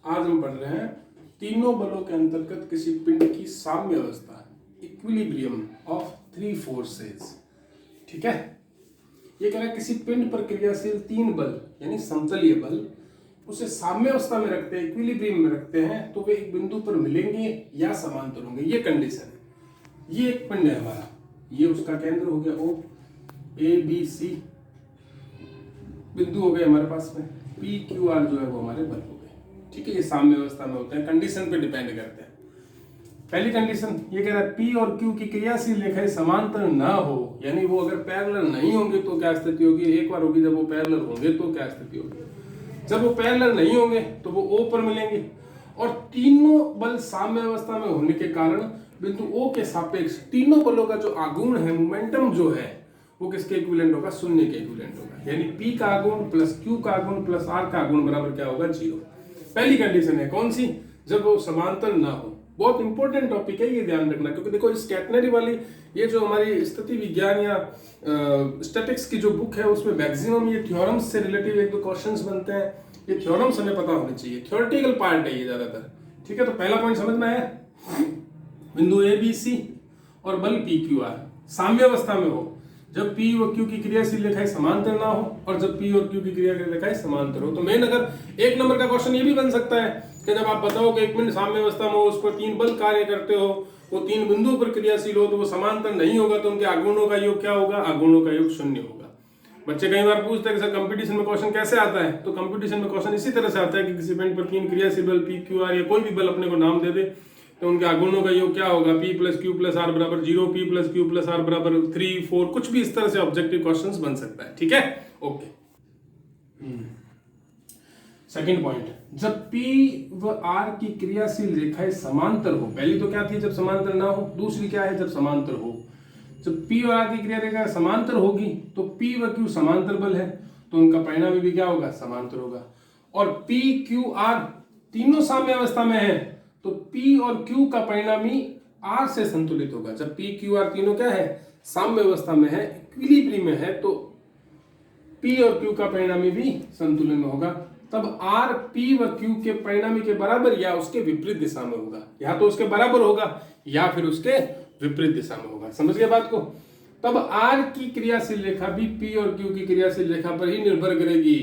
आज हम पढ़ रहे हैं तीनों बलों के अंतर्गत किसी पिंड की साम्य अवस्था, इक्विलिब्रियम ऑफ थ्री फोर्सेस। ठीक है, ये कह रहा है किसी पिंड पर क्रियाशील तीन बल यानी समतलीय बल उसे साम्य अवस्था में रखते हैं, इक्विलिब्रियम में रखते हैं, तो वे एक बिंदु पर मिलेंगे या समांतर होंगे। ये कंडीशन है। ये एक पिंड है हमारा, ये उसका केंद्र हो गया O, A B C बिंदु हो गए हमारे पास में, P Q R जो है वो हमारे बल हो गए। ठीक है, ये साम्य अवस्था में होते हैं, कंडीशन पे डिपेंड करते हैं। पहली कंडीशन ये कह रहा है P और Q की क्रियाशील रेखाएं समांतर ना हो, यानी वो अगर पैरेलल नहीं होंगे तो क्या स्थिति होगी। एक बार होगी, जब वो पैरेलल होंगे तो क्या स्थिति होगी। जब वो पैरेलल नहीं होंगे तो वो O पर मिलेंगे, और तीनों बल साम्य अवस्था में होने के कारण बिंदु O के सापेक्ष तीनों बलों का जो आघूर्ण है, मोमेंटम जो है, वो किसके इक्विवेलेंट होगा, शून्य के इक्विवेलेंट होगा। यानी P का आघूर्ण प्लस Q का आघूर्ण प्लस R का आघूर्ण बराबर क्या होगा, 0। पहली कंडीशन है कौन सी, जब वो समांतर ना हो। बहुत इंपॉर्टेंट टॉपिक है, ये ध्यान रखना, क्योंकि देखो इस कैटेनरी वाली ये जो हमारी स्थिति विज्ञान या स्टैटिक्स की जो बुक है उसमें मैक्सिमम ये थ्योरम्स से रिलेटिव एक दो क्वेश्चंस बनते हैं। ये थ्योरम्स हमें पता होने चाहिए, थ्योरेटिकल पार्ट है ये ज्यादातर। ठीक है, तो पहला पॉइंट समझ में आया, बिंदु ए बी सी और बल पी क्यू आर साम्य अवस्था में हो, जब P और Q की क्रियाशील रेखाएं समांतर ना हो और जब P और Q की क्रियाशील रेखाएं समांतर हो। तो मेन अगर एक नंबर का क्वेश्चन ये भी बन सकता है कि जब आप बताओ कि एक मिनट साम्य अवस्था में हो, उस पर तीन बल कार्य करते हो, वो तीन बिंदुओं पर क्रियाशील हो, तो वो समांतर नहीं होगा, तो उनके आघूर्णों का योग क्या होगा, आघूर्णों का योग 0 होगा। बच्चे कई बार पूछते हैं कि सर कंपटीशन में क्वेश्चन कैसे आता है, तो कंपटीशन में क्वेश्चन इसी तरह से आता है कि किसी पिंड पर तीन क्रियाशील बल P Q R या कोई भी बल अपने को नाम दे दे, तो उनके आघूर्णों का योग क्या होगा, P plus Q plus R बराबर 0, P plus Q plus R बराबर 3, 4, कुछ भी इस तरह से ऑब्जेक्टिव क्वेश्चंस बन सकता है। ठीक है, ओके। सेकंड पॉइंट, जब P व R की क्रियाशील रेखाएं समांतर हो, पहली तो क्या थी, जब समांतर ना हो, दूसरी क्या है, जब समांतर हो। जब P और R की क्रिया रेखा समांतर होगी तो P व Q समांतर बल है, तो उनका परिणाम भी क्या होगा, समांतर होगा। और P Q R तीनों साम्य अवस्था में है, तो P और Q का परिणामी R से संतुलित होगा। जब P Q R तीनों क्या है, साम्य अवस्था में है, इक्विलिब्रियम में है, तो P और Q का परिणामी भी संतुलन में होगा। तब R P व Q के परिणामी के बराबर या उसके विपरीत दिशा में होगा, या तो उसके बराबर होगा या फिर उसके विपरीत दिशा में होगा। समझ गए बात को। तब R की क्रियाशील रेखा भी P और Q की क्रियाशील रेखा पर ही निर्भर करेगी।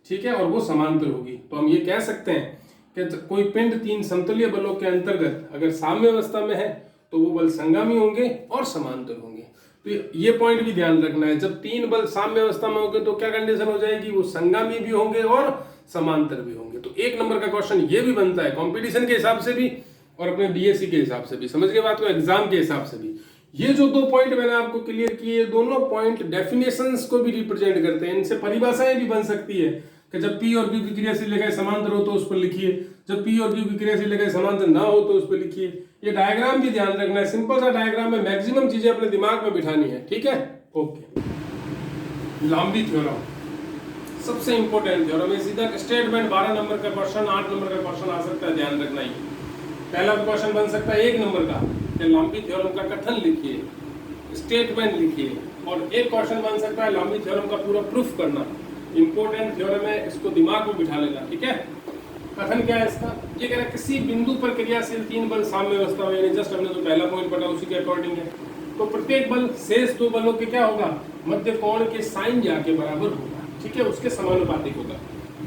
ठीक है, और वो समांतर होगी। तो हम ये कह सकते हैं कि कोई पिंड तीन समतलीय बलों के अंतर्गत अगर साम्य अवस्था में है तो वो बल संगामी होंगे और समांतर होंगे। तो ये पॉइंट भी ध्यान रखना है, जब तीन बल साम्य अवस्था में होंगे तो क्या कंडीशन हो जाएगी, वो संगामी भी होंगे और समांतर भी होंगे। तो एक नंबर का क्वेश्चन ये भी बनता है कंपटीशन के हिसाब से भी और अपने बीएससी के हिसाब से भी। समझ गए बात को, एग्जाम के हिसाब से भी। ये जो दो पॉइंट मैंने आपको क्लियर किए, दोनों पॉइंट डेफिनेशंस को भी रिप्रेजेंट करते हैं। इनसे परिभाषाएं भी बन सकती है कि जब P और Q की क्रियाशील रेखाएं समांतर हो तो उस पर लिखिए, जब P और Q की क्रियाशील रेखाएं समांतर ना हो तो उस पर लिखिए। ये डायग्राम भी ध्यान रखना है, सिंपल सा डायग्राम में मैक्सिमम चीजें अपने दिमाग में बिठानी है। ठीक है, ओके। लंबी थ्योरम सबसे इंपॉर्टेंट थ्योरम है, सीधा स्टेटमेंट 12 नंबर का क्वेश्चन, 8 नंबर का क्वेश्चन आ सकता है, ध्यान रखना ही। पहला क्वेश्चन बन सकता है 1 नंबर का, लंबी थ्योरम का कथन लिखिए, स्टेटमेंट लिखिए। और एक क्वेश्चन बन सकता है लंबी थ्योरम का पूरा प्रूफ करना। इंपॉर्टेंट थ्योरम है, इसको दिमाग में बिठा लेना। ठीक है, कथन क्या है इसका, ये कह रहा है किसी बिंदु पर क्रियाशील तीन बल साम्य अवस्था में, जस्ट हमने जो पहला पॉइंट पढ़ा उसी के अकॉर्डिंग है, तो प्रत्येक बल शेष दो बलों के क्या होगा, मध्य कोण के साइन या के बराबर होगा। ठीक है, उसके समानुपातिक होगा।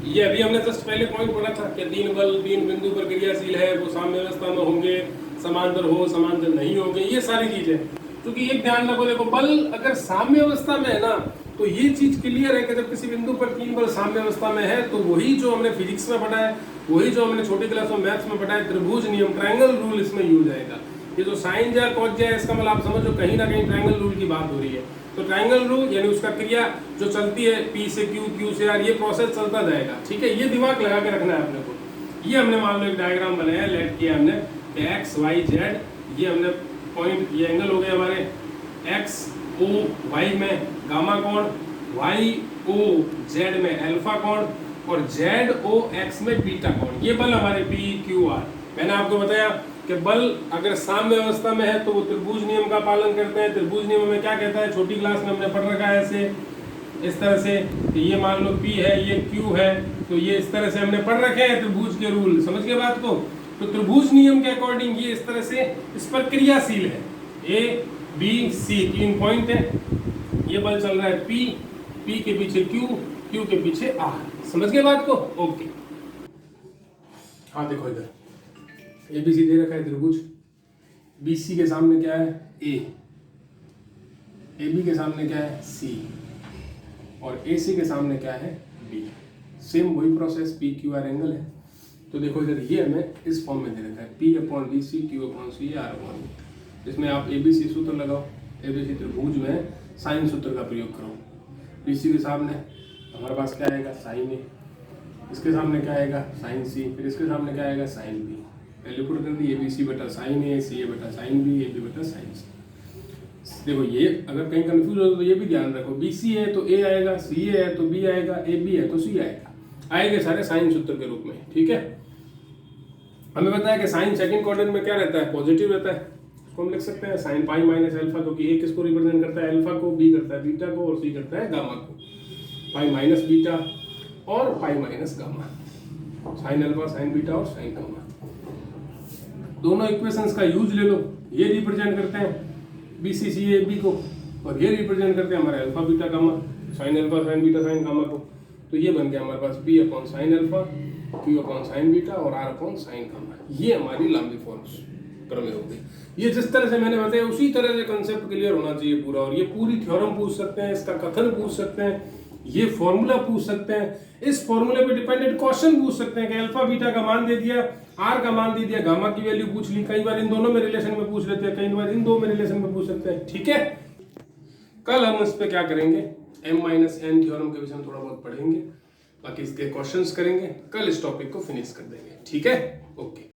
ये अभी हमने जस्ट पहले पॉइंट पढ़ा था कि तीन बल तीन बिंदु पर क्रियाशील है, वो साम्य अवस्था में होंगे, समांतर हो समांतर नहीं होंगे, ये सारी चीजें। क्योंकि एक ध्यान रखो, देखो बल अगर साम्य अवस्था में है ना, तो ये चीज क्लियर है कि जब किसी बिंदु पर तीन बल साम्य अवस्था में है तो वही जो हमने फिजिक्स में पढ़ा है, वही जो हमने छोटी क्लास में मैथ्स में पढ़ा है, त्रिभुज नियम, ट्रायंगल रूल इसमें यूज आएगा। ये जो साइन या कॉस या इसका मतलब आप समझो कहीं ना कहीं ट्रायंगल रूल की बात हो रही है। तो ट्रायंगल रूल यानी उसका क्रिया जो चलती है P से Q, Q से R, ये प्रोसेस चलता जाएगा। ठीक है, ये दिमाग लगा के रखना है अपने को। ये हमने मान लो एक डायग्राम बनाया, लेट किया हमने X Y Z, ये हमने पॉइंट, ये एंगल हो गए हमारे X O Y में गामा कोण, Y O Z में अल्फा कोण और Z O X में बीटा कोण। ये बल हमारे P Q R। मैंने आपको बताया कि बल अगर साम्य अवस्था में है तो वो त्रिभुज नियम का पालन करते हैं। त्रिभुज नियम में क्या कहता है, छोटी क्लास में हमने पढ़ रखा है ऐसे, इस तरह से कि ये मान लो P है, ये Q है, तो ये इस तरह से हमने पढ़ रखे हैं त्रिभुज के रूल, समझ गए बात को। तो त्रिभुज नियम के अकॉर्डिंग ये इस तरह से इस पर क्रियाशील है। A B C 3 पॉइंट है, ये बल चल रहा है P, P के पीछे Q, Q के पीछे R, समझ गए बात को। ओके, हाँ देखो इधर ABC दे रखा है त्रिभुज, BC के सामने क्या है A, AB के सामने क्या है C और AC के सामने क्या है B। सेम वही प्रोसेस PQR एंगल है। तो देखो इधर ये हमें इस फॉर्म में दे रखा है P/BC Q/C R/B, इसमें आप ABC सूत्र लगाओ, ABC त्रिभुज में साइन सूत्र का प्रयोग करो। BC के सामने हमारे पास क्या आएगा साइन A, इसके सामने क्या आएगा साइन C, फिर इसके सामने क्या आएगा साइन B। वैल्यू पुट कर दी ABC बटा साइन A, CA बटा साइन B, AB बटा साइन C। देखो ये अगर कहीं कंफ्यूज हो तो ये भी ध्यान रखो, BC है तो A आएगा, CA है तो B आएगा, AB है तो C आएगा, आएंगे सारे साइन सूत्र के रूप में, ठीक है। हमें बताया कि साइन सेकंड क्वाड्रेंट में क्या रहता है पॉजिटिव रहता है, इसको हम लिख सकते हैं साइन पाई माइनस अल्फा, क्योंकि A किसको रिप्रेजेंट करता है अल्फा को, B करता है बीटा को और C करता है गामा को। पाई माइनस बीटा और pi minus gamma, sine alpha sign beta और साइन गामा, दोनों इक्वेशंस का यूज ले लो। ये रिप्रेजेंट करते हैं BCCAB को और ये रिप्रेजेंट करते हैं हमारे alpha beta gamma, sine alpha sign beta sine gamma को। तो ये बन गया हमारे पास P/sin अल्फा, Q/sin बीटा और R/sin गामा। ये हमारी लंबी फॉर्म्स प्रमेय हो गई। ये जिस तरह से मैंने बताया उसी तरह से कंसेप्ट क्लियर होना चाहिए पूरा, और ये पूरी थ्योरम पूछ सकते हैं, इसका कथन पूछ सकते हैं, ये फॉर्मूला पूछ सकते हैं, इस फॉर्मूले पे डिपेंडेंट क्वेश्चन पूछ सकते हैं कि अल्फा बीटा का मान दे दिया, आर का मान दे दिया, गामा की वैल्यू पूछ ली। कई बार इन दोनों में रिलेशन में पूछ लेते हैं, कई बार इन दो में रिलेशन में पूछ सकते हैं, ठीक है। कल हम इस पे क्या करेंगे, M-N थ्योरम के विषय में थोड़ा बहुत पढ़ेंगे, बाकी इसके क्वेश्चंस करेंगे, कल इस टॉपिक को फिनिश कर देंगे, ठीक है। ओके।